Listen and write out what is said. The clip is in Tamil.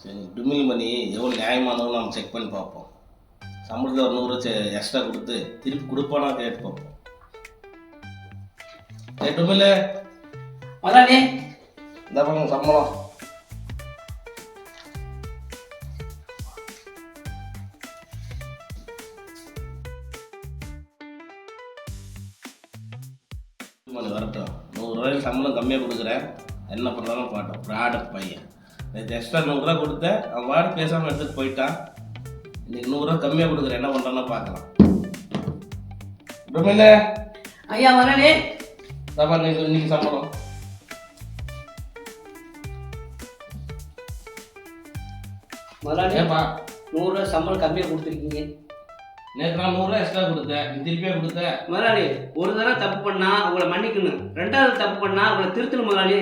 சரி, டுமில் மணி எவ்வளோ நியாயமானவோ நம்ம செக் பண்ணி பார்ப்போம். சம்பளத்தில் ஒரு 100 எக்ஸ்ட்ரா கொடுத்து திருப்பி கொடுப்பானா கேட்டு பார்ப்போம். ஏ டுமில், முதலாளி இந்த பக்கம் சம்பளம். வரட்டும், 100 ரூபாய்க்கு சம்பளம் கம்மியாக கொடுக்குறேன். என்ன பண்ணுறாலும் பாட்டோம். ப்ராடக்ட் பையன் நேற்று எக்ஸ்ட்ரா 100 ரூபா கொடுத்தேன், அவன் வாடி பேசாமல் எடுத்துகிட்டு போயிட்டான். இன்னைக்கு 100 ரூபா கம்மியாக கொடுக்குறேன், என்ன பண்ணுறான்னு பார்க்கலாம். டுமில், ஐயா முதலாளி. தப்பா இன்னைக்கு சம்பளம். முதலாளி ஏப்பா, 100 ரூபா சம்பளம் கம்மியாக கொடுத்துருக்கீங்க. நேற்று நான் 100 ரூபா எக்ஸ்ட்ரா கொடுத்தேன், நீ திருப்பியே கொடுத்த. முதலாளி ஒரு தடவை தப்பு பண்ணா உங்களை மன்னிக்கணும், 2வது தப்பு பண்ணா உங்களை திருத்தணும் முதலாளி.